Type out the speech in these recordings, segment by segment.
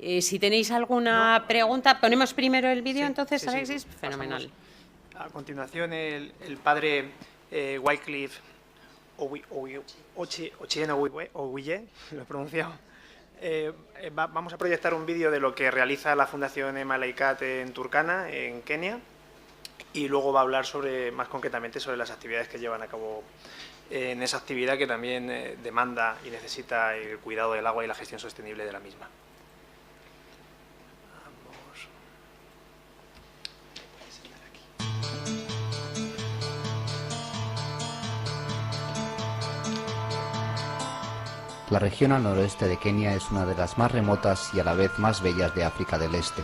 Si tenéis alguna pregunta, ponemos primero el vídeo, entonces, Alexis. Fenomenal. A continuación, el padre Wycliffe Oguiye, lo he pronunciado. Vamos a proyectar un vídeo de lo que realiza la Fundación Malaikat en Turkana, en Kenia, y luego va a hablar más concretamente sobre las actividades que llevan a cabo en esa actividad que también demanda y necesita el cuidado del agua y la gestión sostenible de la misma. La región al noroeste de Kenia es una de las más remotas y a la vez más bellas de África del Este.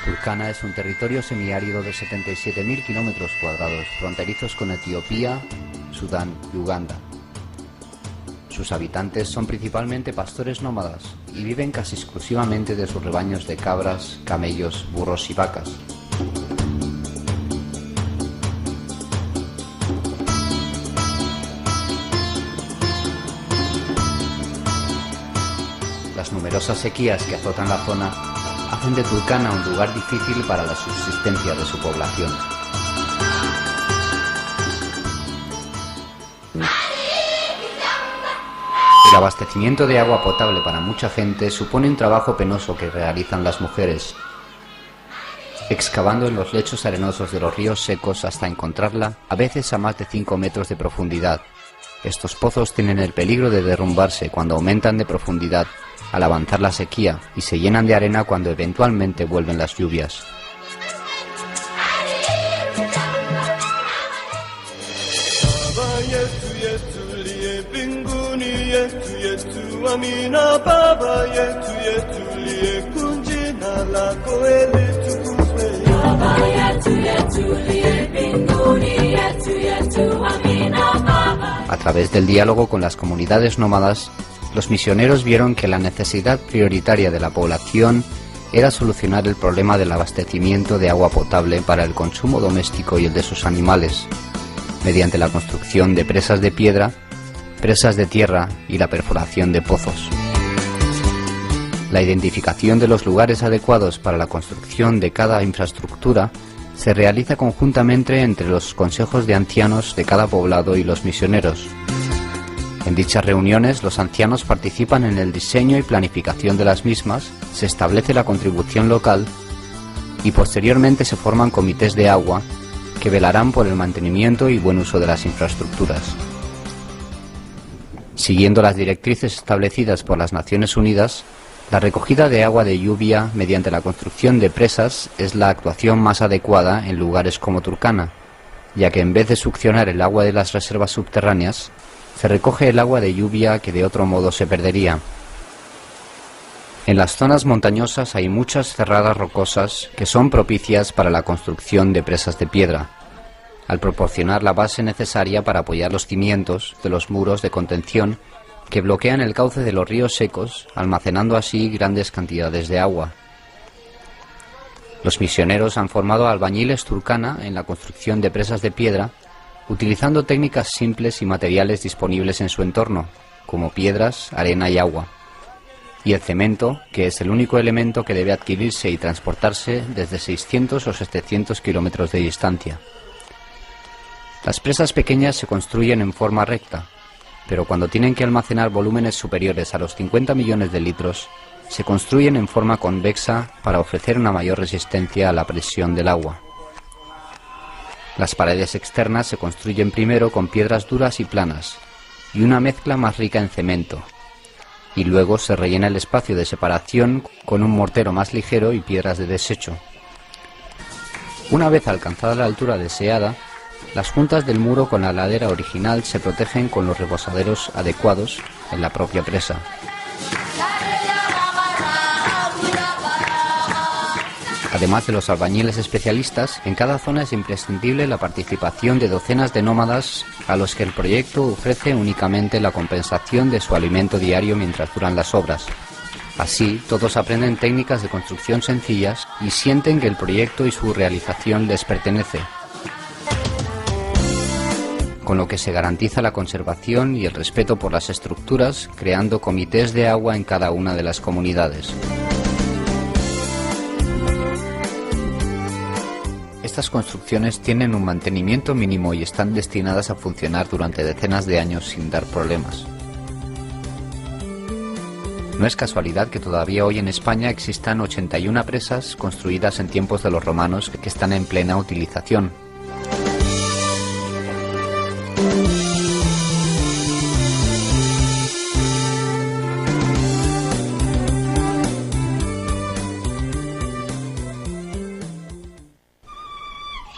Turkana es un territorio semiárido de 77.000 kilómetros cuadrados, fronterizos con Etiopía, Sudán y Uganda. Sus habitantes son principalmente pastores nómadas y viven casi exclusivamente de sus rebaños de cabras, camellos, burros y vacas. Las numerosas sequías que azotan la zona hacen de Turkana un lugar difícil para la subsistencia de su población. El abastecimiento de agua potable para mucha gente supone un trabajo penoso que realizan las mujeres, excavando en los lechos arenosos de los ríos secos hasta encontrarla, a veces a más de 5 metros de profundidad. Estos pozos tienen el peligro de derrumbarse cuando aumentan de profundidad al avanzar la sequía y se llenan de arena cuando eventualmente vuelven las lluvias. A través del diálogo con las comunidades nómadas, los misioneros vieron que la necesidad prioritaria de la población era solucionar el problema del abastecimiento de agua potable para el consumo doméstico y el de sus animales, mediante la construcción de presas de piedra, presas de tierra y la perforación de pozos. La identificación de los lugares adecuados para la construcción de cada infraestructura se realiza conjuntamente entre los consejos de ancianos de cada poblado y los misioneros. En dichas reuniones, los ancianos participan en el diseño y planificación de las mismas, se establece la contribución local y posteriormente se forman comités de agua que velarán por el mantenimiento y buen uso de las infraestructuras. Siguiendo las directrices establecidas por las Naciones Unidas, la recogida de agua de lluvia mediante la construcción de presas es la actuación más adecuada en lugares como Turkana, ya que en vez de succionar el agua de las reservas subterráneas, se recoge el agua de lluvia que de otro modo se perdería. En las zonas montañosas hay muchas cerradas rocosas que son propicias para la construcción de presas de piedra, al proporcionar la base necesaria para apoyar los cimientos de los muros de contención que bloquean el cauce de los ríos secos, almacenando así grandes cantidades de agua. Los misioneros han formado a albañiles Turkana en la construcción de presas de piedra, utilizando técnicas simples y materiales disponibles en su entorno, como piedras, arena y agua, y el cemento, que es el único elemento que debe adquirirse y transportarse desde 600 o 700 kilómetros de distancia. Las presas pequeñas se construyen en forma recta, pero cuando tienen que almacenar volúmenes superiores a los 50 millones de litros, se construyen en forma convexa para ofrecer una mayor resistencia a la presión del agua. Las paredes externas se construyen primero con piedras duras y planas, y una mezcla más rica en cemento, y luego se rellena el espacio de separación con un mortero más ligero y piedras de desecho. Una vez alcanzada la altura deseada, las juntas del muro con la ladera original se protegen con los reposaderos adecuados en la propia presa. Además de los albañiles especialistas, en cada zona es imprescindible la participación de docenas de nómadas a los que el proyecto ofrece únicamente la compensación de su alimento diario mientras duran las obras. Así, todos aprenden técnicas de construcción sencillas y sienten que el proyecto y su realización les pertenece. con lo que se garantiza la conservación y el respeto por las estructuras, creando comités de agua en cada una de las comunidades. Estas construcciones tienen un mantenimiento mínimo y están destinadas a funcionar durante decenas de años sin dar problemas. No es casualidad que todavía hoy en España existan 81 presas construidas en tiempos de los romanos que están en plena utilización.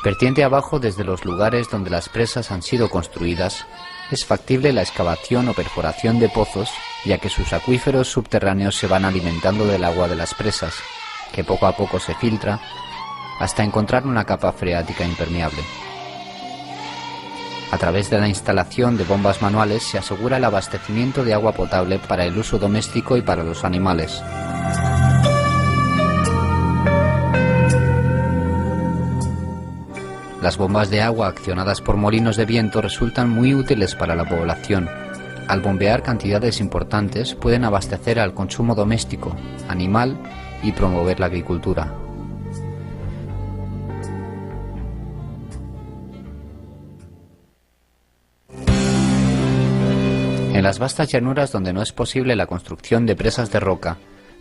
Vertiente abajo desde los lugares donde las presas han sido construidas, es factible la excavación o perforación de pozos, ya que sus acuíferos subterráneos se van alimentando del agua de las presas, que poco a poco se filtra, hasta encontrar una capa freática impermeable. A través de la instalación de bombas manuales se asegura el abastecimiento de agua potable para el uso doméstico y para los animales. Las bombas de agua accionadas por molinos de viento resultan muy útiles para la población. Al bombear cantidades importantes pueden abastecer al consumo doméstico, animal y promover la agricultura. En las vastas llanuras donde no es posible la construcción de presas de roca,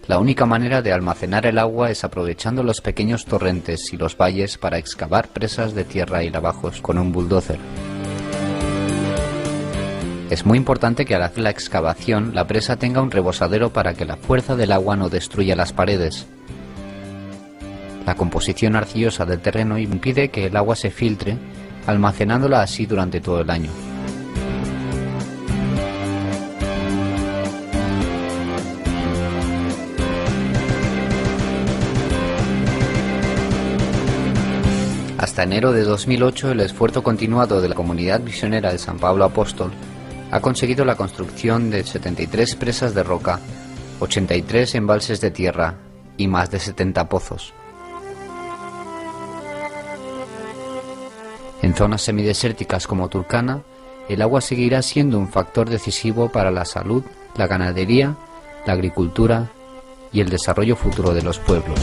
la única manera de almacenar el agua es aprovechando los pequeños torrentes y los valles para excavar presas de tierra y lavajos con un bulldozer. Es muy importante que al hacer la excavación la presa tenga un rebosadero para que la fuerza del agua no destruya las paredes. La composición arcillosa del terreno impide que el agua se filtre, almacenándola así durante todo el año. Hasta enero de 2008, el esfuerzo continuado de la Comunidad Misionera de San Pablo Apóstol ha conseguido la construcción de 73 presas de roca, 83 embalses de tierra y más de 70 pozos. En zonas semidesérticas como Turkana, el agua seguirá siendo un factor decisivo para la salud, la ganadería, la agricultura y el desarrollo futuro de los pueblos.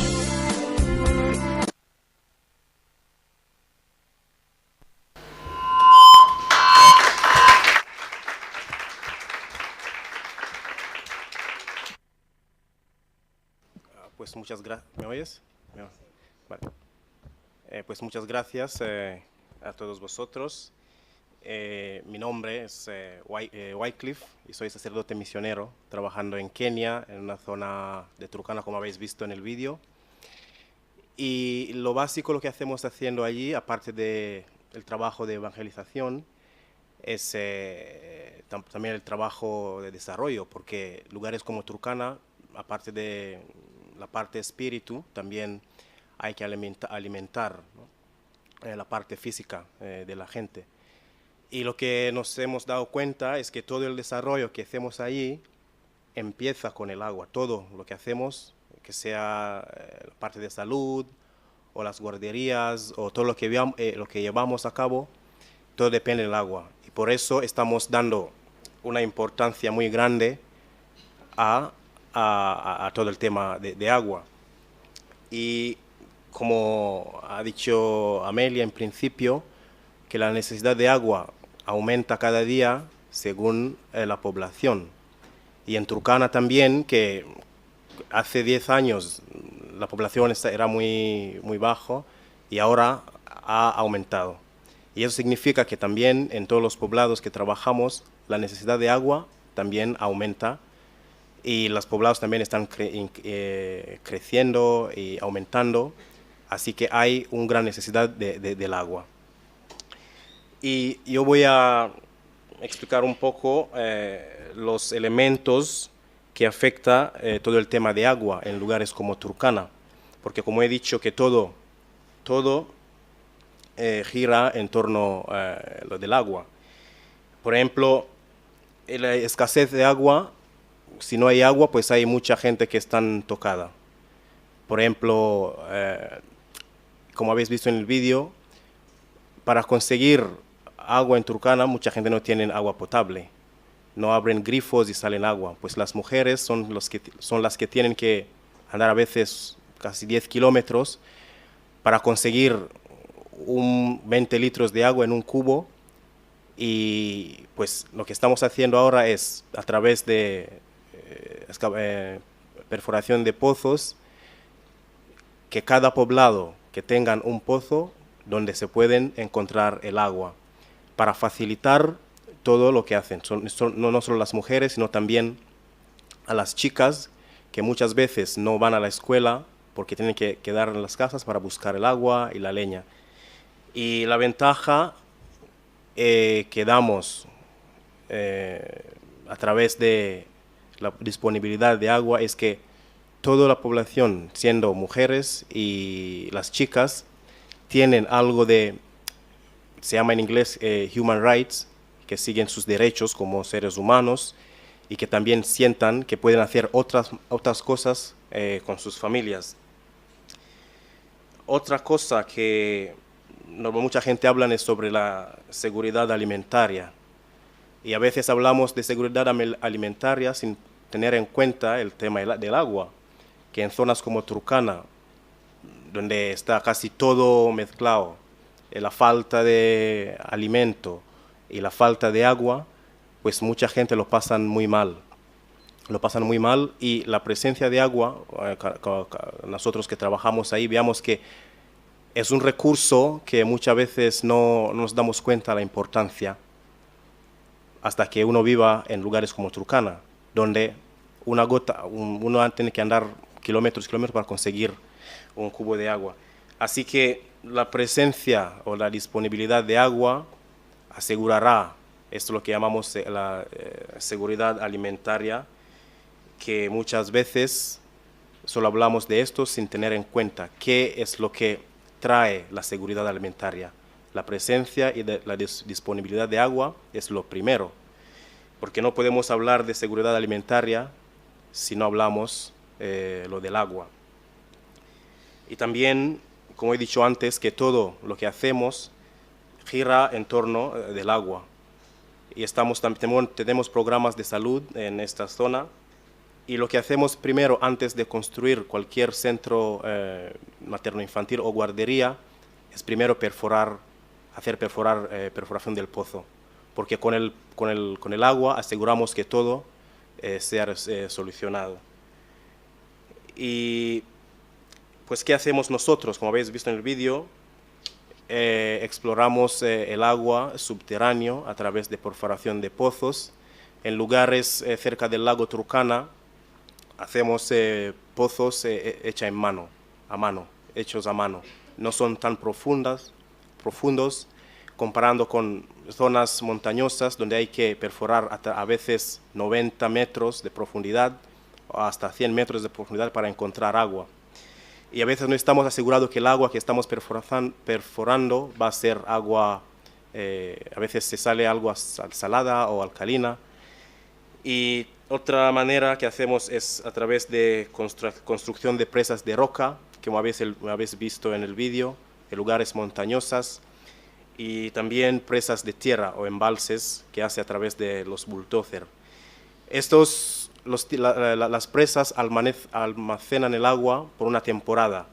Pues muchas gracias. ¿Me oyes? No. Vale. Pues muchas gracias a todos vosotros. Mi nombre es Wycliffe y soy sacerdote misionero trabajando en Kenia, en una zona de Turkana, como habéis visto en el vídeo. Y lo básico, lo que hacemos haciendo allí, aparte del trabajo de evangelización, es también el trabajo de desarrollo, porque lugares como Turkana, aparte de la parte espíritu, también hay que alimentar, ¿no? La parte física de la gente. Y lo que nos hemos dado cuenta es que todo el desarrollo que hacemos allí empieza con el agua. Todo lo que hacemos, que sea la parte de salud o las guarderías o todo lo que llevamos a cabo, todo depende del agua. Y por eso estamos dando una importancia muy grande a todo el tema de agua. Y como ha dicho Amelia en principio, que la necesidad de agua aumenta cada día según la población. Y en Turkana también, que hace 10 años la población era muy baja y ahora ha aumentado. Y eso significa que también en todos los poblados que trabajamos, la necesidad de agua también aumenta. Y los poblados también están creciendo y aumentando, así que hay una gran necesidad del agua. Y yo voy a explicar un poco los elementos que afectan todo el tema de agua en lugares como Turkana, porque como he dicho que todo gira en torno a lo del agua. Por ejemplo, la escasez de agua. Si no hay agua, pues hay mucha gente que está tocada. Por ejemplo, como habéis visto en el vídeo, para conseguir agua en Turkana, mucha gente no tiene agua potable. No abren grifos y salen agua. Pues las mujeres son las que tienen que andar a veces casi 10 kilómetros para conseguir 20 litros de agua en un cubo. Y pues lo que estamos haciendo ahora es, a través de perforación de pozos, que cada poblado que tengan un pozo donde se pueden encontrar el agua, para facilitar todo lo que hacen. No solo las mujeres, sino también a las chicas que muchas veces no van a la escuela porque tienen que quedar en las casas para buscar el agua y la leña. Y la ventaja que damos a través de la disponibilidad de agua es que toda la población, siendo mujeres y las chicas, tienen algo de, se llama en inglés human rights, que siguen sus derechos como seres humanos y que también sientan que pueden hacer otras cosas con sus familias. Otra cosa que mucha gente habla es sobre la seguridad alimentaria. Y a veces hablamos de seguridad alimentaria sin tener en cuenta el tema del agua, que en zonas como Turkana, donde está casi todo mezclado, la falta de alimento y la falta de agua, pues mucha gente lo pasan muy mal. Lo pasan muy mal, y la presencia de agua, nosotros que trabajamos ahí, veamos que es un recurso que muchas veces no nos damos cuenta de la importancia hasta que uno viva en lugares como Turkana, donde una gota, uno tiene que andar kilómetros para conseguir un cubo de agua. Así que la presencia o la disponibilidad de agua asegurará, esto es lo que llamamos la seguridad alimentaria, que muchas veces solo hablamos de esto sin tener en cuenta qué es lo que trae la seguridad alimentaria. La presencia y la disponibilidad de agua es lo primero, porque no podemos hablar de seguridad alimentaria si no hablamos lo del agua. Y también, como he dicho antes, que todo lo que hacemos gira en torno del agua. Y tenemos programas de salud en esta zona, y lo que hacemos primero, antes de construir cualquier centro materno-infantil o guardería, es primero hacer perforación del pozo, porque con el agua aseguramos que todo sea solucionado. Y pues, ¿qué hacemos nosotros? Como habéis visto en el vídeo, exploramos el agua subterráneo a través de perforación de pozos. En lugares cerca del lago Turkana hacemos pozos hechos a mano. No son tan profundos comparando con zonas montañosas donde hay que perforar a veces 90 metros de profundidad o hasta 100 metros de profundidad para encontrar agua. Y a veces no estamos asegurados que el agua que estamos perforando va a ser agua, a veces se sale agua salada o alcalina. Y otra manera que hacemos es a través de construcción de presas de roca, como habéis visto en el vídeo, en lugares montañosas, y también presas de tierra o embalses que hace a través de los bulldozer. Las presas almacenan el agua por una temporada.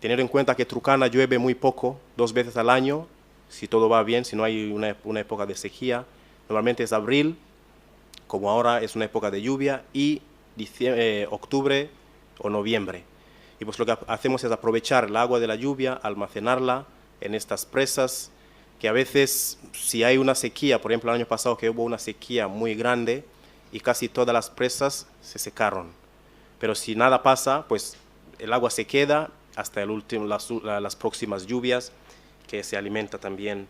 Tener en cuenta que Turkana llueve muy poco, 2 veces al año, si todo va bien, si no hay una época de sequía. Normalmente es abril, como ahora es una época de lluvia, y octubre o noviembre. Y pues lo que hacemos es aprovechar el agua de la lluvia, almacenarla en estas presas, que a veces, si hay una sequía, por ejemplo el año pasado que hubo una sequía muy grande y casi todas las presas se secaron. Pero si nada pasa, pues el agua se queda hasta las próximas lluvias, que se alimenta también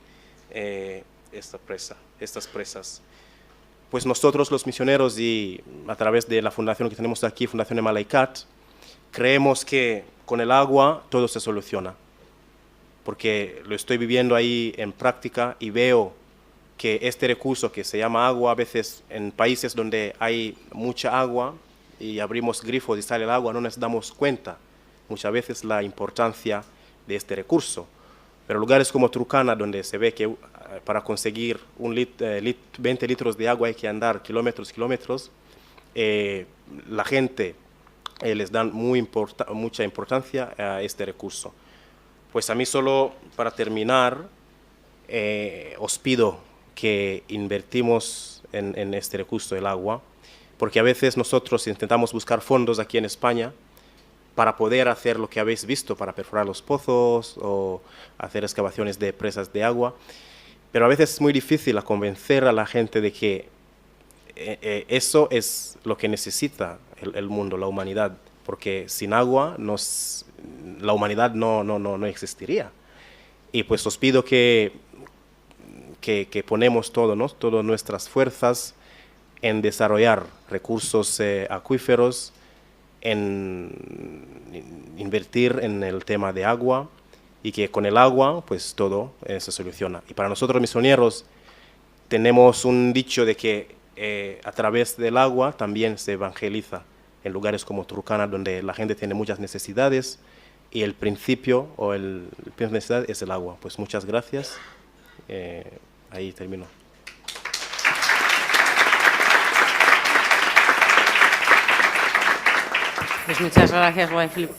estas presas. Pues nosotros los misioneros, y a través de la fundación que tenemos aquí, Fundación Emalaikat, creemos que con el agua todo se soluciona, porque lo estoy viviendo ahí en práctica y veo que este recurso que se llama agua, a veces en países donde hay mucha agua y abrimos grifos y sale el agua, no nos damos cuenta muchas veces la importancia de este recurso. Pero lugares como Turkana, donde se ve que para conseguir 20 litros de agua hay que andar kilómetros, la gente les dan mucha importancia a este recurso. Pues a mí solo para terminar, os pido que invertimos en este recurso del agua, porque a veces nosotros intentamos buscar fondos aquí en España para poder hacer lo que habéis visto, para perforar los pozos o hacer excavaciones de presas de agua, pero a veces es muy difícil convencer a la gente de que eso es lo que necesita el mundo, la humanidad, porque sin agua la humanidad no existiría. Y pues os pido que ponemos todas nuestras fuerzas en desarrollar recursos acuíferos, en invertir en el tema de agua, y que con el agua pues todo se soluciona. Y para nosotros misioneros tenemos un dicho de que a través del agua también se evangeliza en lugares como Turkana, donde la gente tiene muchas necesidades y el principio de necesidad es el agua. Pues muchas gracias. Ahí termino. Pues muchas gracias, Wycliffe,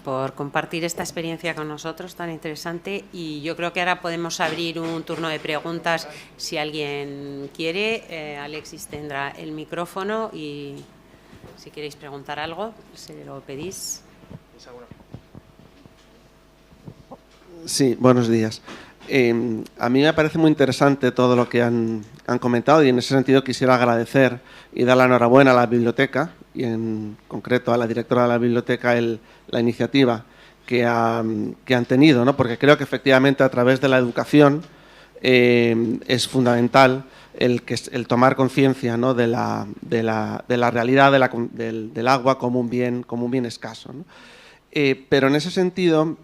por compartir esta experiencia con nosotros tan interesante, y yo creo que ahora podemos abrir un turno de preguntas si alguien quiere. Alexis tendrá el micrófono y si queréis preguntar algo, se lo pedís. Sí, buenos días. A mí me parece muy interesante todo lo que han comentado, y en ese sentido quisiera agradecer y dar la enhorabuena a la biblioteca y en concreto a la directora de la biblioteca la iniciativa que han tenido, ¿no? Porque creo que efectivamente a través de la educación es fundamental el tomar conciencia, ¿no?, de la realidad del agua como un bien escaso, ¿no? Pero en ese sentido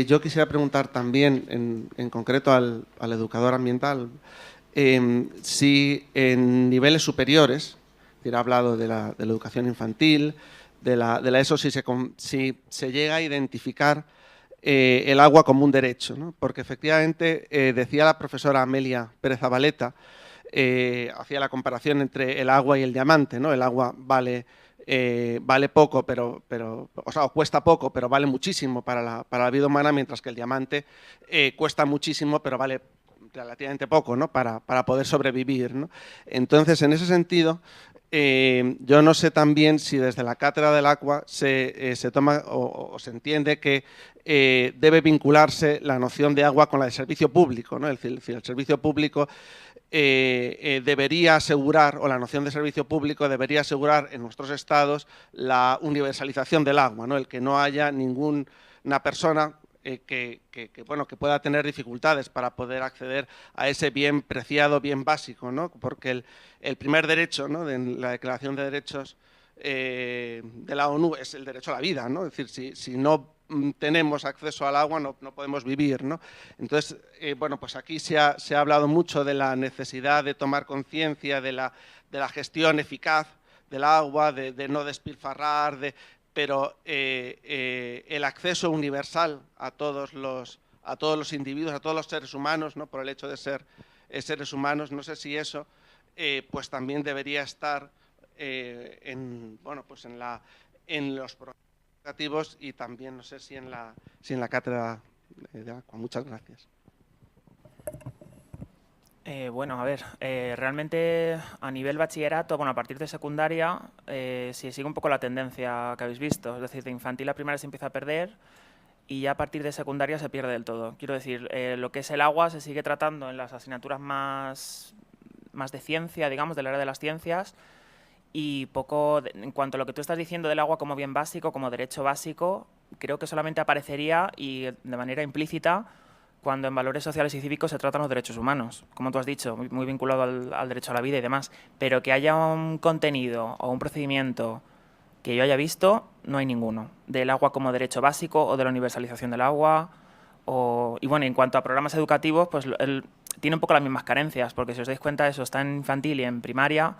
yo quisiera preguntar también en concreto al educador ambiental si en niveles superiores, ha hablado de la educación infantil, de la ESO, si se llega a identificar el agua como un derecho, ¿no? Porque efectivamente decía la profesora Amelia Pérez Zabaleta, hacía la comparación entre el agua y el diamante, ¿no? El agua vale poco, o cuesta poco, pero vale muchísimo para la vida humana, mientras que el diamante cuesta muchísimo, pero vale relativamente poco, ¿no?, para poder sobrevivir, ¿no? Entonces, en ese sentido, yo no sé también si desde la Cátedra del Agua se toma o se entiende que debe vincularse la noción de agua con la de servicio público, ¿no? Es decir, el servicio público debería asegurar, o la noción de servicio público debería asegurar en nuestros estados la universalización del agua, ¿no? El que no haya ninguna persona que pueda tener dificultades para poder acceder a ese bien preciado, bien básico, ¿no? Porque el primer derecho, ¿no?, de la Declaración de Derechos de la ONU es el derecho a la vida, ¿no? Es decir, si no tenemos acceso al agua no podemos vivir, ¿no? Entonces, pues aquí se ha hablado mucho de la necesidad de tomar conciencia de la gestión eficaz del agua, de no despilfarrar, pero el acceso universal a todos los individuos, a todos los seres humanos, ¿no?, por el hecho de ser seres humanos, no sé si eso pues también debería estar en los programas educativos, y también no sé si en la cátedra de agua. Muchas gracias. Bueno, a ver, realmente a nivel bachillerato, bueno, a partir de secundaria, sí sigue un poco la tendencia que habéis visto, es decir, de infantil a primaria se empieza a perder y ya a partir de secundaria se pierde del todo. Quiero decir, lo que es el agua se sigue tratando en las asignaturas más de ciencia, digamos, del área de las ciencias, y poco, en cuanto a lo que tú estás diciendo del agua como bien básico, como derecho básico, creo que solamente aparecería, y de manera implícita, cuando en valores sociales y cívicos se tratan los derechos humanos, como tú has dicho, muy vinculado al derecho a la vida y demás, pero que haya un contenido o un procedimiento que yo haya visto, no hay ninguno, del agua como derecho básico o de la universalización del agua. Y bueno, en cuanto a programas educativos, pues tiene un poco las mismas carencias, porque si os dais cuenta eso está en infantil y en primaria,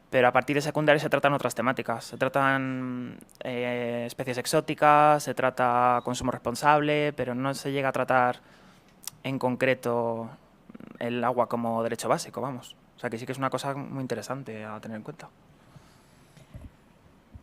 pero a partir de secundaria se tratan otras temáticas, se tratan especies exóticas, se trata consumo responsable, pero no se llega a tratar en concreto el agua como derecho básico, vamos. O sea que sí que es una cosa muy interesante a tener en cuenta.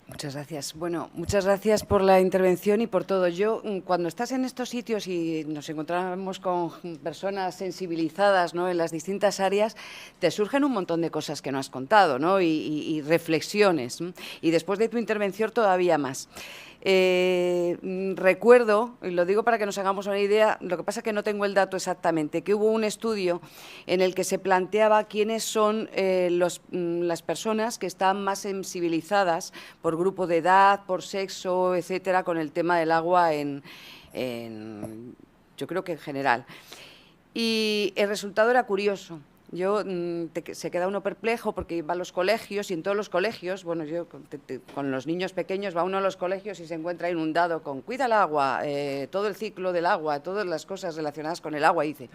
Muchas gracias. Bueno, muchas gracias por la intervención y por todo. Yo, cuando estás en estos sitios y nos encontramos con personas sensibilizadas, ¿no?, en las distintas áreas, te surgen un montón de cosas que no has contado, ¿no?, y reflexiones. Y después de tu intervención todavía más. Recuerdo, y lo digo para que nos hagamos una idea, lo que pasa es que no tengo el dato exactamente, que hubo un estudio en el que se planteaba quiénes son las personas que están más sensibilizadas por grupo de edad, por sexo, etcétera, con el tema del agua yo creo que en general. Y el resultado era curioso. Se queda uno perplejo porque va a los colegios y en todos los colegios, bueno, yo con los niños pequeños va uno a los colegios y se encuentra inundado con cuida el agua, todo el ciclo del agua, todas las cosas relacionadas con el agua y dice,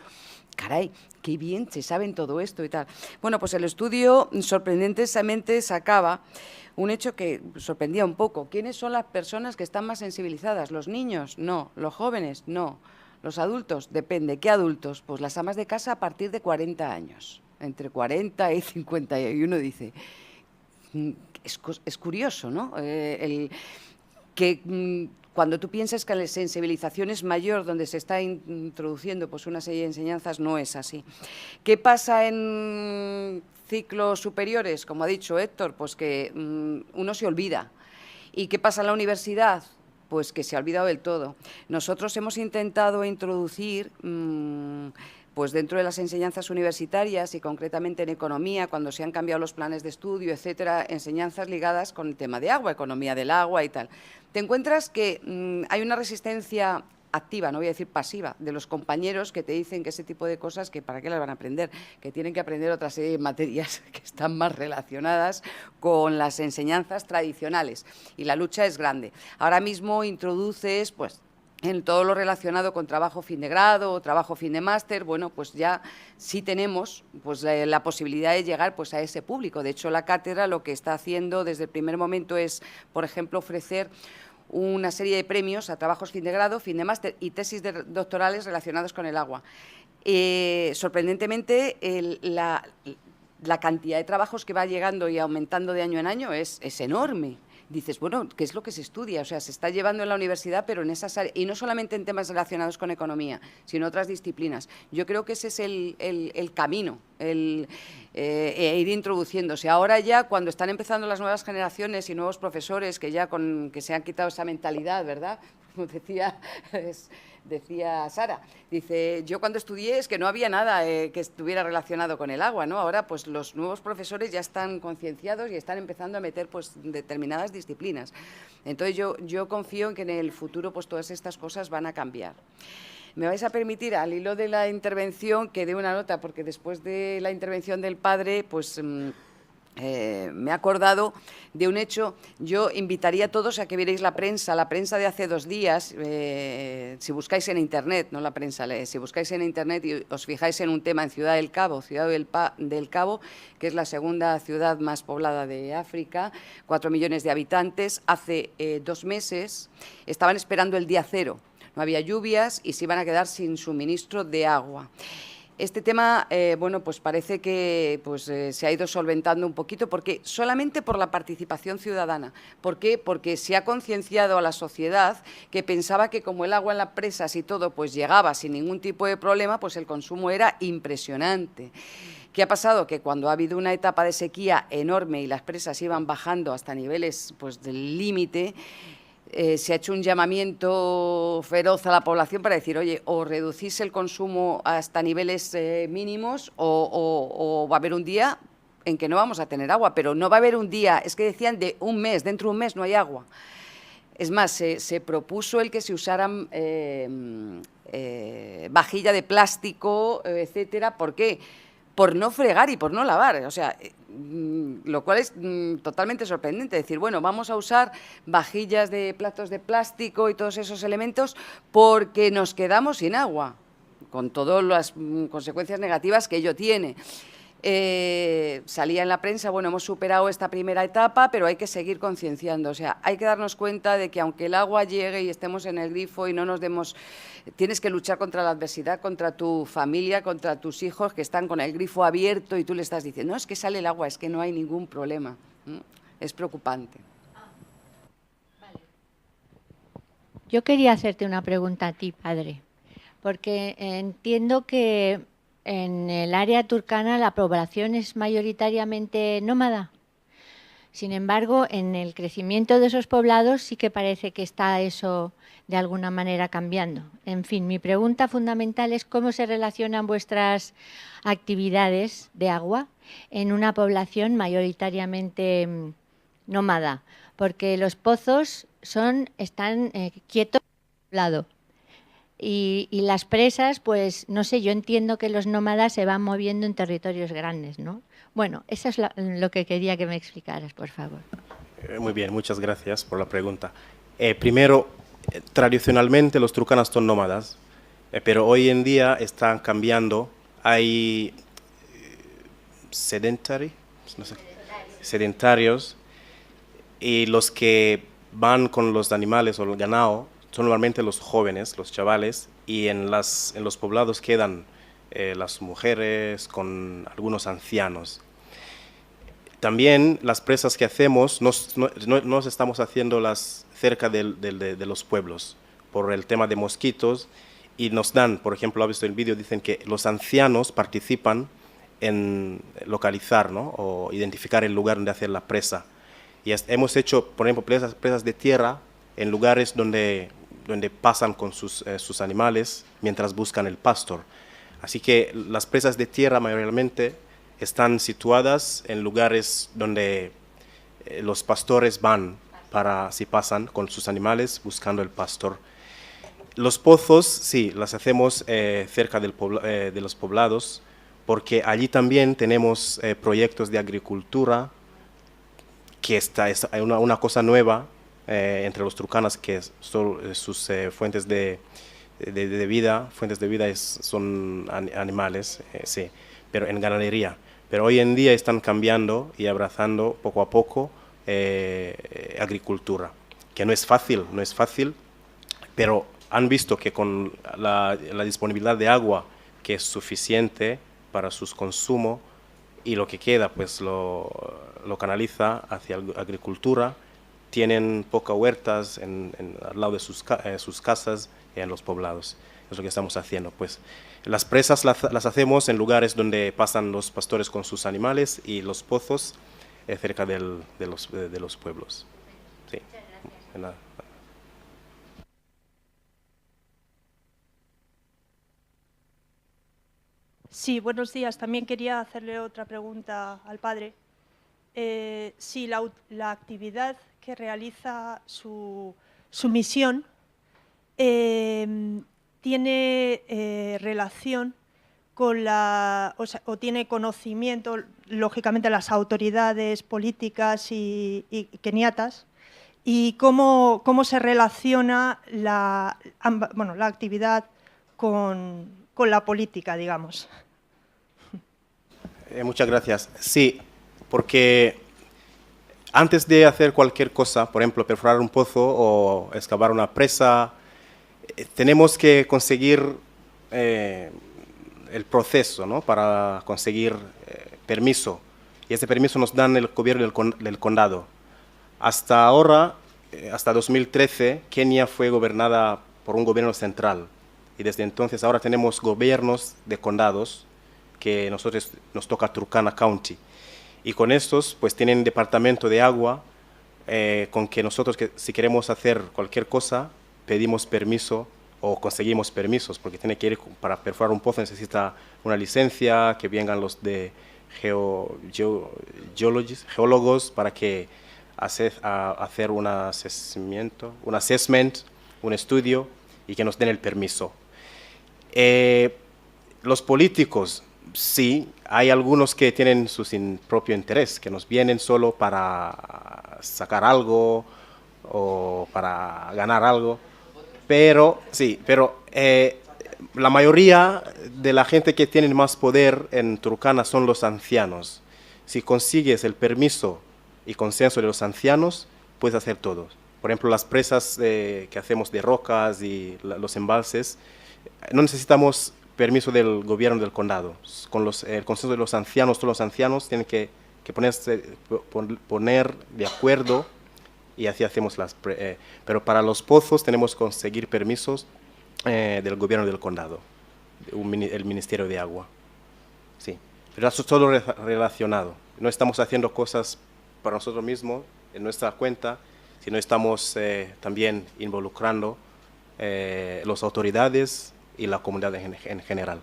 caray, qué bien se saben todo esto y tal. Bueno, pues el estudio sorprendentemente sacaba un hecho que sorprendía un poco. ¿Quiénes son las personas que están más sensibilizadas? ¿Los niños? No. ¿Los jóvenes? No. Los adultos, depende. ¿Qué adultos? Pues las amas de casa a partir de 40 años, entre 40 y 50. Y uno dice, es curioso, ¿no? Cuando tú piensas que la sensibilización es mayor, donde se está introduciendo pues una serie de enseñanzas, no es así. ¿Qué pasa en ciclos superiores? Como ha dicho Héctor, pues que uno se olvida. ¿Y qué pasa en la universidad? Pues que se ha olvidado del todo. Nosotros hemos intentado introducir, pues dentro de las enseñanzas universitarias y concretamente en economía, cuando se han cambiado los planes de estudio, etcétera, enseñanzas ligadas con el tema de agua, economía del agua y tal. Te encuentras que hay una resistencia activa, no voy a decir pasiva, de los compañeros que te dicen que ese tipo de cosas, que para qué las van a aprender, que tienen que aprender otra serie de materias que están más relacionadas con las enseñanzas tradicionales. Y la lucha es grande. Ahora mismo introduces, pues, en todo lo relacionado con trabajo fin de grado o trabajo fin de máster, bueno, pues ya sí tenemos pues, la posibilidad de llegar pues, a ese público. De hecho, la cátedra lo que está haciendo desde el primer momento es, por ejemplo, ofrecer una serie de premios a trabajos fin de grado, fin de máster y tesis doctorales relacionados con el agua. Sorprendentemente, la cantidad de trabajos que va llegando y aumentando de año en año es enorme. Dices, bueno, ¿qué es lo que se estudia? O sea, se está llevando en la universidad, pero en esas áreas, y no solamente en temas relacionados con economía, sino otras disciplinas. Yo creo que ese es el camino, ir introduciéndose. Ahora ya, cuando están empezando las nuevas generaciones y nuevos profesores que ya que se han quitado esa mentalidad, ¿verdad? Como decía Sara, dice, yo cuando estudié es que no había nada que estuviera relacionado con el agua, ¿no? Ahora pues los nuevos profesores ya están concienciados y están empezando a meter pues determinadas disciplinas. Entonces yo confío en que en el futuro pues todas estas cosas van a cambiar. Me vais a permitir, al hilo de la intervención, que dé una nota, porque después de la intervención del padre, pues me he acordado de un hecho. Yo invitaría a todos a que vierais la prensa de hace 2 días, si buscáis en Internet, no la prensa, si buscáis en Internet y os fijáis en un tema en Ciudad del Cabo, que es la segunda ciudad más poblada de África, 4 millones de habitantes. Hace 2 meses estaban esperando el día 0, no había lluvias y se iban a quedar sin suministro de agua. Este tema, bueno, pues parece que se ha ido solventando un poquito, porque solamente por la participación ciudadana. ¿Por qué? Porque se ha concienciado a la sociedad que pensaba que como el agua en las presas y todo pues llegaba sin ningún tipo de problema, pues el consumo era impresionante. ¿Qué ha pasado? Que cuando ha habido una etapa de sequía enorme y las presas iban bajando hasta niveles pues del límite, se ha hecho un llamamiento feroz a la población para decir, oye, o reducís el consumo hasta niveles mínimos o va a haber un día en que no vamos a tener agua, pero no va a haber un día, es que decían de un mes, dentro de un mes no hay agua. Es más, se propuso el que se usaran vajilla de plástico, etcétera. ¿Por qué? Por no fregar y por no lavar, o sea, lo cual es totalmente sorprendente. Decir, bueno, vamos a usar vajillas de platos de plástico y todos esos elementos porque nos quedamos sin agua, con todas las consecuencias negativas que ello tiene. salía en la prensa, bueno, hemos superado esta primera etapa, pero hay que seguir concienciando. O sea, hay que darnos cuenta de que aunque el agua llegue y estemos en el grifo y no nos demos... Tienes que luchar contra la adversidad, contra tu familia, contra tus hijos que están con el grifo abierto y tú le estás diciendo, no, es que sale el agua, es que no hay ningún problema. Es preocupante. Yo quería hacerte una pregunta a ti, padre, porque entiendo que en el área turcana la población es mayoritariamente nómada. Sin embargo, en el crecimiento de esos poblados sí que parece que está eso de alguna manera cambiando. En fin, mi pregunta fundamental es cómo se relacionan vuestras actividades de agua en una población mayoritariamente nómada, porque los pozos están quietos al lado. Y las presas, pues no sé, yo entiendo que los nómadas se van moviendo en territorios grandes, ¿no? Bueno, eso es lo que quería que me explicaras, por favor. Muy bien, muchas gracias por la pregunta. Primero, tradicionalmente los turcanas son nómadas, pero hoy en día están cambiando. Hay sedentarios, y los que van con los animales o el ganado son normalmente los jóvenes, los chavales, y en los poblados quedan las mujeres con algunos ancianos. También las presas que hacemos, no estamos haciéndolas cerca de los pueblos por el tema de mosquitos, y nos dan, por ejemplo, ha visto el vídeo, dicen que los ancianos participan en localizar, ¿no?, o identificar el lugar donde hacer la presa. Y hemos hecho, por ejemplo, presas de tierra en lugares donde pasan con sus animales mientras buscan el pastor. Así que las presas de tierra mayormente están situadas en lugares donde los pastores van si pasan con sus animales buscando el pastor. Los pozos, sí, las hacemos cerca de los poblados, porque allí también tenemos proyectos de agricultura, que es una cosa nueva entre los turcanas, que son sus fuentes de vida, son animales, sí, pero en ganadería. Pero hoy en día están cambiando y abrazando poco a poco agricultura, que no es fácil, pero han visto que con la disponibilidad de agua, que es suficiente para su consumo, y lo que queda pues lo canaliza hacia agricultura. Tienen pocas huertas al lado de sus casas y en los poblados. Es lo que estamos haciendo. Pues las presas las hacemos en lugares donde pasan los pastores con sus animales, y los pozos cerca de los pueblos. Sí. Sí, buenos días. También quería hacerle otra pregunta al padre. Si la actividad que realiza su misión tiene relación con o tiene conocimiento, lógicamente, las autoridades políticas y keniatas, y cómo se relaciona la actividad con la política, digamos. Muchas gracias. Sí, porque antes de hacer cualquier cosa, por ejemplo, perforar un pozo o excavar una presa, tenemos que conseguir el proceso, ¿no?, para conseguir permiso. Y ese permiso nos dan el gobierno del condado. Hasta ahora, hasta 2013, Kenia fue gobernada por un gobierno central. Y desde entonces ahora tenemos gobiernos de condados, que nosotros nos toca Turkana County. Y con estos pues tienen departamento de agua, con que nosotros, si queremos hacer cualquier cosa, pedimos permiso o conseguimos permisos, porque tiene que ir, para perforar un pozo necesita una licencia, que vengan los de geólogos para que hacer un assessment, un estudio, y que nos den el permiso. Los políticos, sí, hay algunos que tienen su propio interés, que nos vienen solo para sacar algo o para ganar algo, pero sí, pero la mayoría de la gente que tiene más poder en Turkana son los ancianos. Si consigues el permiso y consenso de los ancianos, puedes hacer todo. Por ejemplo, las presas que hacemos de rocas y los embalses, no necesitamos permiso del gobierno del condado. Con el consenso de los ancianos, todos los ancianos tienen que poner de acuerdo y así hacemos pero para los pozos tenemos que conseguir permisos del gobierno del condado, el Ministerio de Agua. Sí, pero eso es todo relacionado. No estamos haciendo cosas para nosotros mismos, en nuestra cuenta, sino estamos también involucrando las autoridades y la comunidad en general.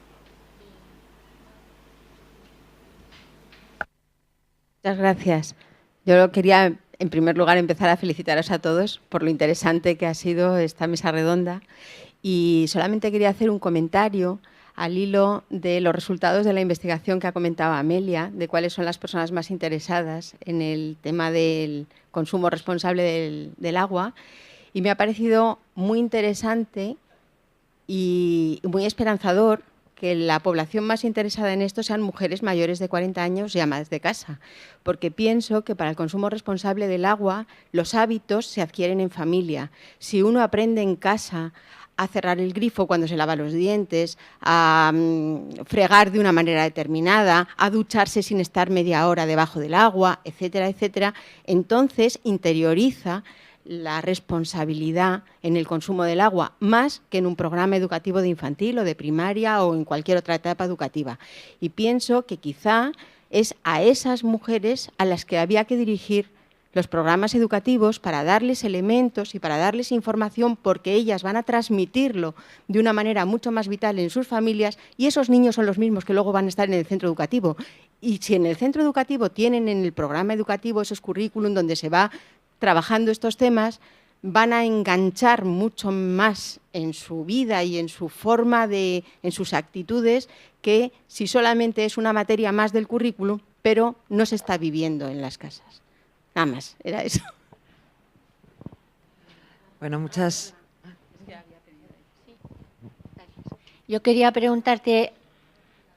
Muchas gracias. Yo quería, en primer lugar, empezar a felicitaros a todos por lo interesante que ha sido esta mesa redonda y solamente quería hacer un comentario al hilo de los resultados de la investigación que ha comentado Amelia, de cuáles son las personas más interesadas en el tema del consumo responsable del agua, y me ha parecido muy interesante y muy esperanzador que la población más interesada en esto sean mujeres mayores de 40 años y amas de casa, porque pienso que para el consumo responsable del agua los hábitos se adquieren en familia. Si uno aprende en casa a cerrar el grifo cuando se lava los dientes, a fregar de una manera determinada, a ducharse sin estar media hora debajo del agua, etcétera, etcétera, entonces interioriza la responsabilidad en el consumo del agua, más que en un programa educativo de infantil o de primaria o en cualquier otra etapa educativa. Y pienso que quizá es a esas mujeres a las que había que dirigir los programas educativos para darles elementos y para darles información, porque ellas van a transmitirlo de una manera mucho más vital en sus familias, y esos niños son los mismos que luego van a estar en el centro educativo. Y si en el centro educativo tienen en el programa educativo esos currículum donde se va trabajando estos temas, van a enganchar mucho más en su vida y en su forma en sus actitudes, que si solamente es una materia más del currículum, pero no se está viviendo en las casas. Nada más, era eso. Bueno, muchas... Yo quería preguntarte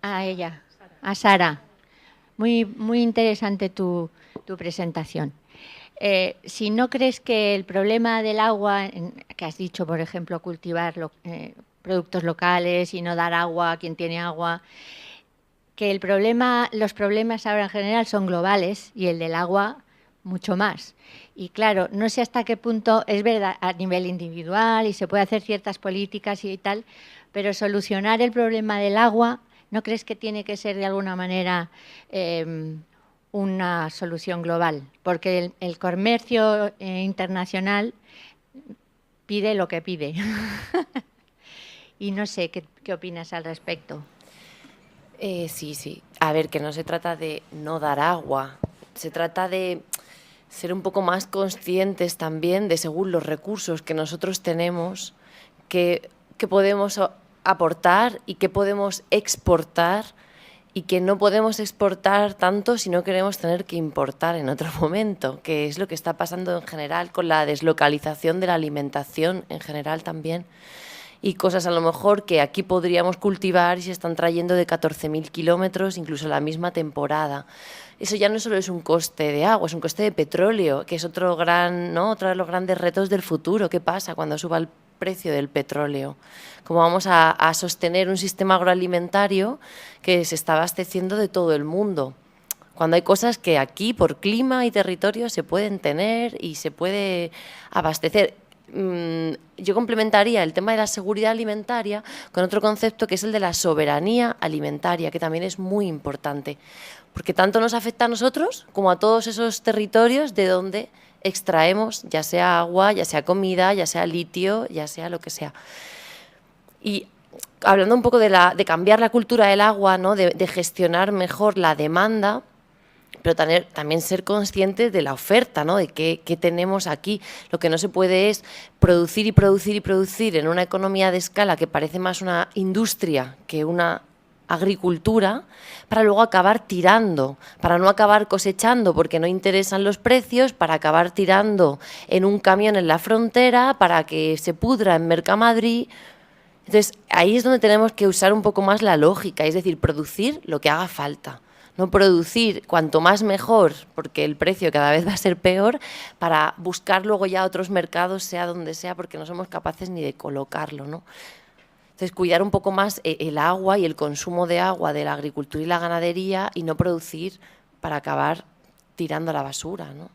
a ella, a Sara. Muy interesante tu presentación. Si no crees que el problema del agua, que has dicho, por ejemplo, cultivar productos locales y no dar agua a quien tiene agua, que los problemas ahora en general son globales y el del agua mucho más. Y claro, no sé hasta qué punto es verdad a nivel individual y se puede hacer ciertas políticas y tal, pero solucionar el problema del agua, ¿no crees que tiene que ser de alguna manera una solución global? Porque el comercio internacional pide lo que pide. Y no sé, ¿qué opinas al respecto? Sí. A ver, que no se trata de no dar agua, se trata de ser un poco más conscientes también de, según los recursos que nosotros tenemos, que podemos aportar y que podemos exportar, y que no podemos exportar tanto si no queremos tener que importar en otro momento, que es lo que está pasando en general con la deslocalización de la alimentación en general también, y cosas a lo mejor que aquí podríamos cultivar y se están trayendo de 14.000 kilómetros, incluso la misma temporada. Eso ya no solo es un coste de agua, es un coste de petróleo, que es otro de los grandes retos del futuro. ¿Qué pasa cuando suba el precio del petróleo? ¿Cómo vamos a sostener un sistema agroalimentario que se está abasteciendo de todo el mundo? Cuando hay cosas que aquí, por clima y territorio, se pueden tener y se puede abastecer. Yo complementaría el tema de la seguridad alimentaria con otro concepto, que es el de la soberanía alimentaria, que también es muy importante, porque tanto nos afecta a nosotros como a todos esos territorios de donde extraemos, ya sea agua, ya sea comida, ya sea litio, ya sea lo que sea. Y hablando un poco de cambiar la cultura del agua, ¿no? de gestionar mejor la demanda, pero también ser conscientes de la oferta, ¿no? De qué tenemos aquí. Lo que no se puede es producir y producir y producir en una economía de escala que parece más una industria que una agricultura, para luego acabar tirando, para no acabar cosechando porque no interesan los precios, para acabar tirando en un camión en la frontera, para que se pudra en Mercamadrid. Entonces, ahí es donde tenemos que usar un poco más la lógica, es decir, producir lo que haga falta. No producir cuanto más mejor, porque el precio cada vez va a ser peor, para buscar luego ya otros mercados, sea donde sea, porque no somos capaces ni de colocarlo, ¿no? Entonces, cuidar un poco más el agua y el consumo de agua de la agricultura y la ganadería y no producir para acabar tirando a la basura, ¿no?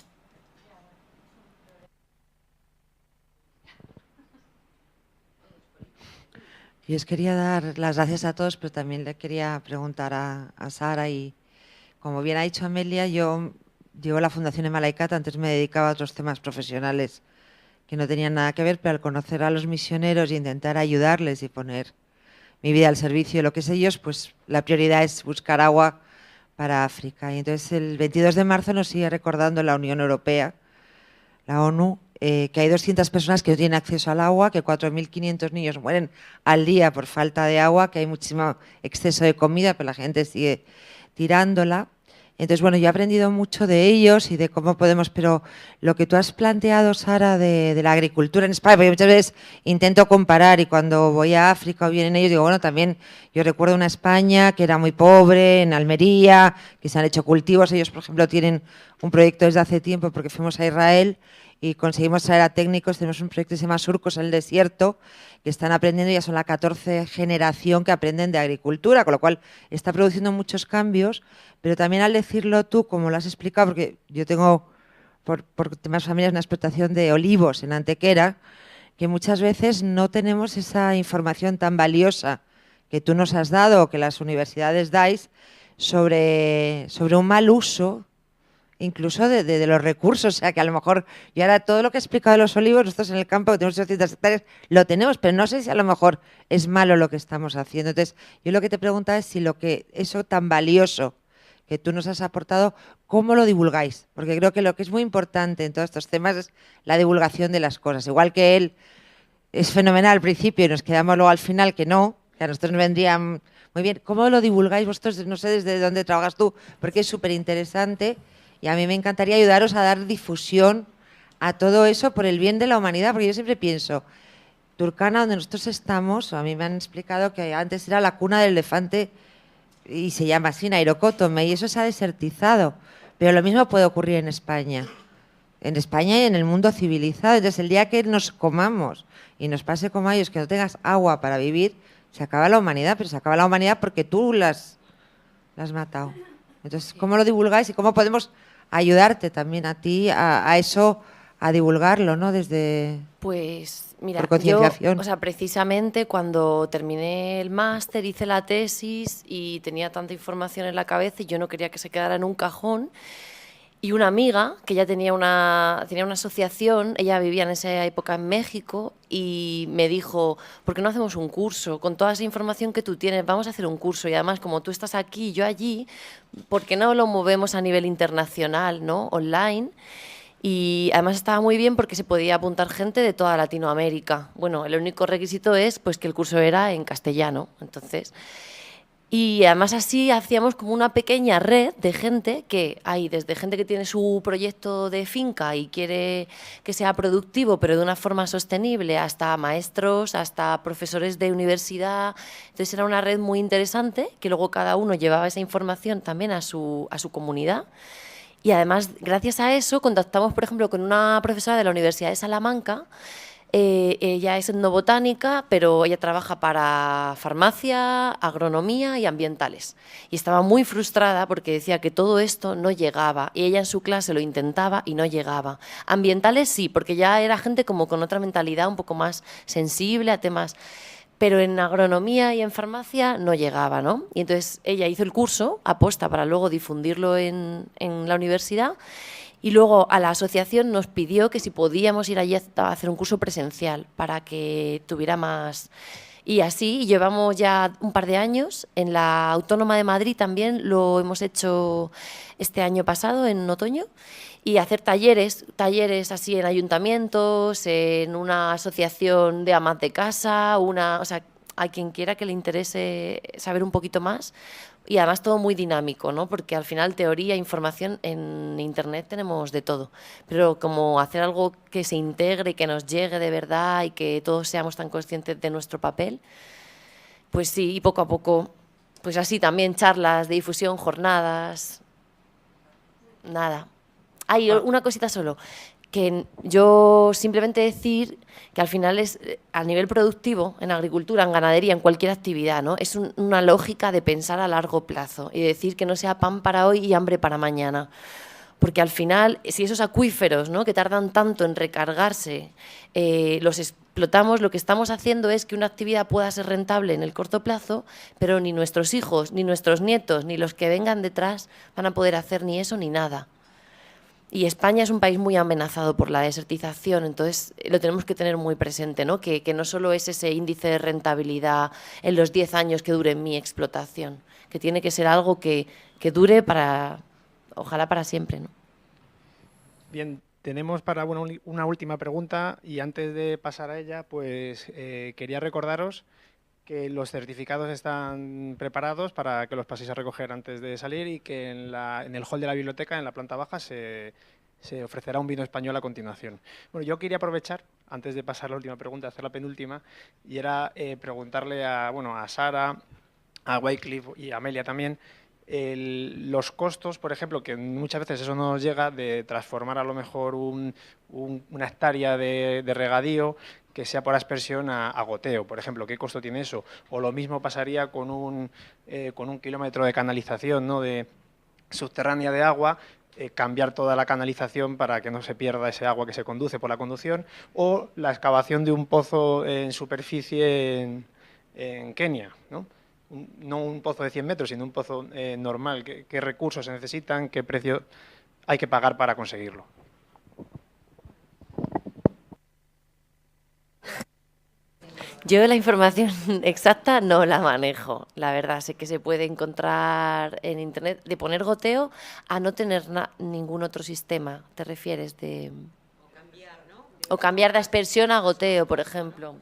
Yo os quería dar las gracias a todos, pero también le quería preguntar a Sara y, como bien ha dicho Amelia, yo llevo la Fundación Emalaikat, antes me dedicaba a otros temas profesionales que no tenían nada que ver, pero al conocer a los misioneros e intentar ayudarles y poner mi vida al servicio de lo que es ellos, pues la prioridad es buscar agua para África. Y entonces el 22 de marzo nos sigue recordando la Unión Europea, la ONU, que hay 200 personas que no tienen acceso al agua, que 4.500 niños mueren al día por falta de agua, que hay muchísimo exceso de comida, pero la gente sigue tirándola. Entonces, bueno, yo he aprendido mucho de ellos y de cómo podemos, pero lo que tú has planteado, Sara, de la agricultura en España, porque muchas veces intento comparar y cuando voy a África o vienen ellos, digo, bueno, también yo recuerdo una España que era muy pobre, en Almería, que se han hecho cultivos. Ellos, por ejemplo, tienen un proyecto desde hace tiempo porque fuimos a Israel y conseguimos traer a técnicos. Tenemos un proyecto que se llama Surcos en el Desierto, que están aprendiendo, ya son la 14 generación que aprenden de agricultura, con lo cual está produciendo muchos cambios, pero también al decirlo tú, como lo has explicado, porque yo tengo, por temas familiares, una explotación de olivos en Antequera, que muchas veces no tenemos esa información tan valiosa que tú nos has dado o que las universidades dais sobre un mal uso incluso de los recursos, o sea que a lo mejor yo ahora todo lo que he explicado de los olivos, nosotros en el campo que tenemos 800 hectáreas, lo tenemos, pero no sé si a lo mejor es malo lo que estamos haciendo. Entonces, yo lo que te preguntaba es si eso tan valioso que tú nos has aportado, ¿cómo lo divulgáis? Porque creo que lo que es muy importante en todos estos temas es la divulgación de las cosas. Igual que él es fenomenal al principio y nos quedamos luego al final que no, que a nosotros nos vendrían muy bien. ¿Cómo lo divulgáis vosotros? No sé desde dónde trabajas tú, porque es súper interesante. Y a mí me encantaría ayudaros a dar difusión a todo eso por el bien de la humanidad, porque yo siempre pienso, Turkana, donde nosotros estamos, a mí me han explicado que antes era la cuna del elefante y se llama así, Nairocótome, y eso se ha desertizado. Pero lo mismo puede ocurrir en España y en el mundo civilizado. Entonces, el día que nos comamos y nos pase como a ellos, que no tengas agua para vivir, se acaba la humanidad, pero se acaba la humanidad porque tú las has matado. Entonces, ¿cómo lo divulgáis y cómo podemos ayudarte también a ti a eso, a divulgarlo, ¿no? Desde... Pues mira, por concienciación. yo, o sea, precisamente cuando terminé el máster, hice la tesis y tenía tanta información en la cabeza y yo no quería que se quedara en un cajón. Y una amiga, que ya tenía una asociación, ella vivía en esa época en México y me dijo, ¿por qué no hacemos un curso? Con toda esa información que tú tienes, vamos a hacer un curso. Y además, como tú estás aquí y yo allí, ¿por qué no lo movemos a nivel internacional, ¿no? Online? Y además estaba muy bien porque se podía apuntar gente de toda Latinoamérica. Bueno, el único requisito es pues, que el curso era en castellano, entonces... Y además así hacíamos como una pequeña red de gente que hay, desde gente que tiene su proyecto de finca y quiere que sea productivo pero de una forma sostenible, hasta maestros, hasta profesores de universidad. Entonces era una red muy interesante que luego cada uno llevaba esa información también a su comunidad. Y además, gracias a eso, contactamos, por ejemplo, con una profesora de la Universidad de Salamanca. Ella es etnobotánica, pero ella trabaja para farmacia, agronomía y ambientales. Y estaba muy frustrada porque decía que todo esto no llegaba. Y ella en su clase lo intentaba y no llegaba. Ambientales sí, porque ya era gente como con otra mentalidad, un poco más sensible a temas... Pero en agronomía y en farmacia no llegaba, ¿no? Y entonces ella hizo el curso, aposta para luego difundirlo en la universidad. Y luego a la asociación nos pidió que si podíamos ir allí a hacer un curso presencial para que tuviera más... Y así llevamos ya un par de años. En la Autónoma de Madrid también lo hemos hecho este año pasado, en otoño. Y hacer talleres así en ayuntamientos, en una asociación de amas de casa, o sea, a quien quiera que le interese saber un poquito más, Y además todo muy dinámico, ¿no? Porque al final teoría, información, en Internet tenemos de todo. Pero como hacer algo que se integre, que nos llegue de verdad y que todos seamos tan conscientes de nuestro papel, pues sí, y poco a poco, pues así también charlas de difusión, jornadas, nada. Hay una cosita solo, que yo simplemente decir que al final es a nivel productivo, en agricultura, en ganadería, en cualquier actividad, ¿no? Es una lógica de pensar a largo plazo y decir que no sea pan para hoy y hambre para mañana. Porque al final, si esos acuíferos, ¿no?, que tardan tanto en recargarse, los explotamos, lo que estamos haciendo es que una actividad pueda ser rentable en el corto plazo, pero ni nuestros hijos, ni nuestros nietos, ni los que vengan detrás van a poder hacer ni eso ni nada. Y España es un país muy amenazado por la desertización, entonces lo tenemos que tener muy presente, ¿no? Que no solo es ese índice de rentabilidad en los 10 años que dure mi explotación, que tiene que ser algo que dure para, ojalá para siempre, ¿no? Bien, tenemos para una última pregunta y antes de pasar a ella, pues quería recordaros que los certificados están preparados para que los paséis a recoger antes de salir y que en el hall de la biblioteca, en la planta baja, se ofrecerá un vino español a continuación. Bueno, yo quería aprovechar, antes de pasar la última pregunta, hacer la penúltima, y era preguntarle a Sara, a Wycliffe y a Amelia también, los costos, por ejemplo, que muchas veces eso no nos llega, de transformar a lo mejor una hectárea de regadío que sea por aspersión a goteo, por ejemplo, ¿qué costo tiene eso? O lo mismo pasaría con un kilómetro de canalización, ¿no?, subterránea de agua, cambiar toda la canalización para que no se pierda ese agua que se conduce por la conducción, o la excavación de un pozo en superficie en Kenia, ¿no? No un pozo de 100 metros, sino un pozo normal. ¿Qué recursos se necesitan? ¿Qué precio hay que pagar para conseguirlo? Yo la información exacta no la manejo, la verdad. Sé que se puede encontrar en Internet de poner goteo a no tener ningún otro sistema. ¿Te refieres de...? O cambiar de aspersión a goteo, por ejemplo.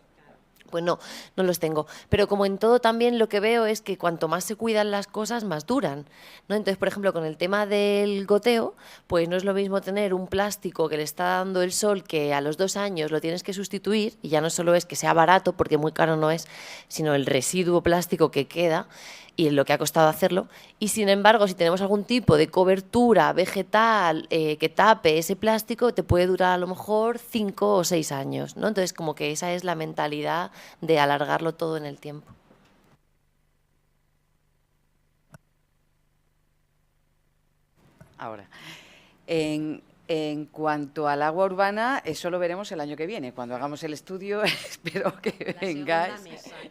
Pues no los tengo. Pero como en todo también lo que veo es que cuanto más se cuidan las cosas, más duran, ¿no? Entonces, por ejemplo, con el tema del goteo, pues no es lo mismo tener un plástico que le está dando el sol que a los 2 años lo tienes que sustituir, y ya no solo es que sea barato, porque muy caro no es, sino el residuo plástico que queda y lo que ha costado hacerlo. Y sin embargo, si tenemos algún tipo de cobertura vegetal que tape ese plástico, te puede durar a lo mejor 5 o 6 años, ¿no? Entonces, como que esa es la mentalidad de alargarlo todo en el tiempo. Ahora, en cuanto al agua urbana, eso lo veremos el año que viene, cuando hagamos el estudio. Espero que vengáis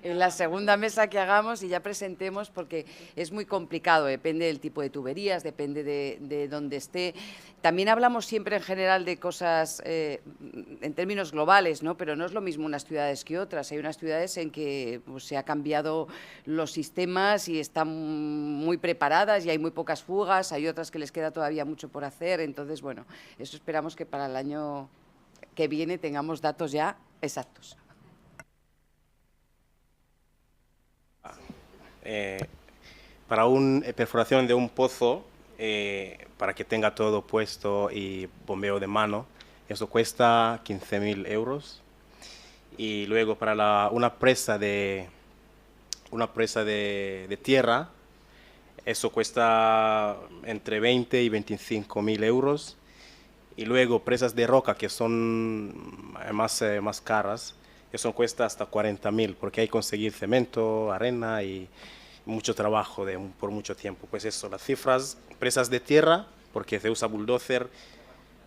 en la segunda mesa que hagamos y ya presentemos, porque es muy complicado, depende del tipo de tuberías, depende de dónde esté. También hablamos siempre en general de cosas en términos globales, ¿no? Pero no es lo mismo unas ciudades que otras. Hay unas ciudades en que pues, se ha cambiado los sistemas y están muy preparadas y hay muy pocas fugas, hay otras que les queda todavía mucho por hacer. Entonces, bueno, eso esperamos que para el año que viene tengamos datos ya exactos. Para una perforación de un pozo, para que tenga todo puesto y bombeo de mano, eso cuesta 15.000 euros. Y luego para una presa de tierra, eso cuesta entre 20 y 25.000 euros. Y luego presas de roca, que son más caras, eso cuesta hasta 40.000, porque hay que conseguir cemento, arena y mucho trabajo por mucho tiempo. Pues eso, las cifras, presas de tierra, porque se usa bulldozer,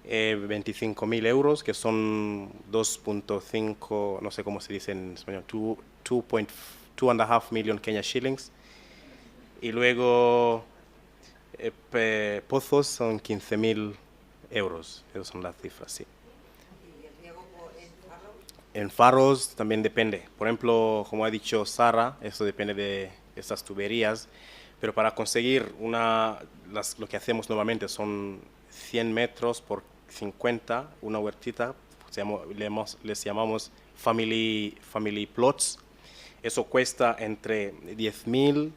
25.000 euros, que son 2.5, no sé cómo se dice en español, 2.5 million Kenya shillings. Y luego pozos son 15.000 euros, esas son las cifras, sí. En faros también depende. Por ejemplo, como ha dicho Sara, eso depende de estas tuberías, pero para conseguir lo que hacemos normalmente son 100 metros por 50, una huertita, les llamamos family plots. Eso cuesta entre 10.000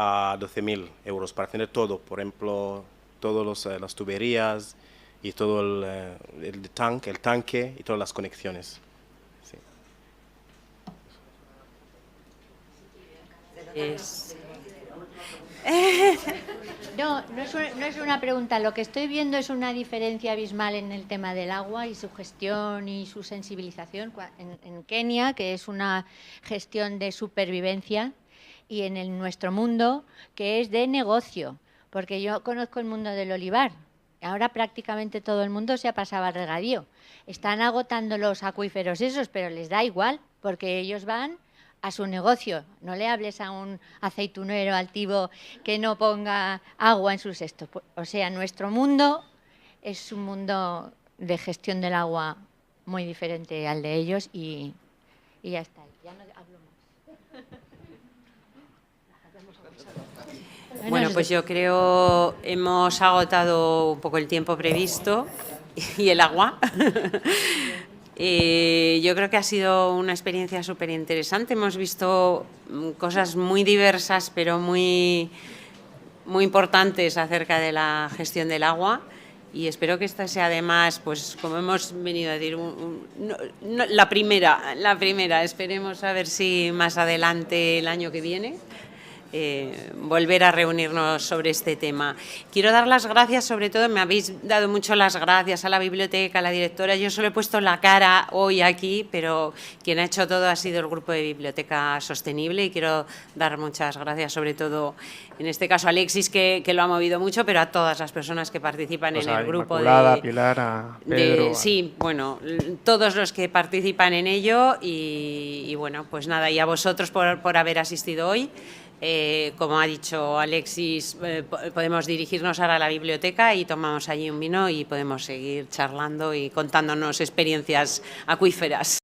a 12.000 euros para tener todo, por ejemplo, todas las tuberías y todo el tanque y todas las conexiones. Sí. No es una pregunta. Lo que estoy viendo es una diferencia abismal en el tema del agua y su gestión y su sensibilización en Kenia, que es una gestión de supervivencia, y en nuestro mundo, que es de negocio, porque yo conozco el mundo del olivar. Ahora prácticamente todo el mundo se ha pasado al regadío. Están agotando los acuíferos esos, pero les da igual, porque ellos van a su negocio. No le hables a un aceitunero altivo que no ponga agua en sus cestos. O sea, nuestro mundo es un mundo de gestión del agua muy diferente al de ellos y ya está. Ya no hablo más. Bueno, pues yo creo hemos agotado un poco el tiempo previsto y el agua. Yo creo que ha sido una experiencia súper interesante. Hemos visto cosas muy diversas, pero muy importantes acerca de la gestión del agua. Y espero que esta sea además, pues como hemos venido a decir, la primera. Esperemos a ver si más adelante, el año que viene, volver a reunirnos sobre este tema. Quiero dar las gracias, sobre todo, me habéis dado mucho las gracias a la biblioteca, a la directora. Yo solo he puesto la cara hoy aquí, pero quien ha hecho todo ha sido el Grupo de Biblioteca Sostenible, y quiero dar muchas gracias, sobre todo, en este caso, a Alexis, que lo ha movido mucho, pero a todas las personas que participan en el grupo. Inmaculada, Pilar, a Pedro. Sí, bueno, todos los que participan en ello y bueno, pues nada, y a vosotros por haber asistido hoy. Como ha dicho Alexis, podemos dirigirnos ahora a la biblioteca y tomamos allí un vino y podemos seguir charlando y contándonos experiencias acuíferas.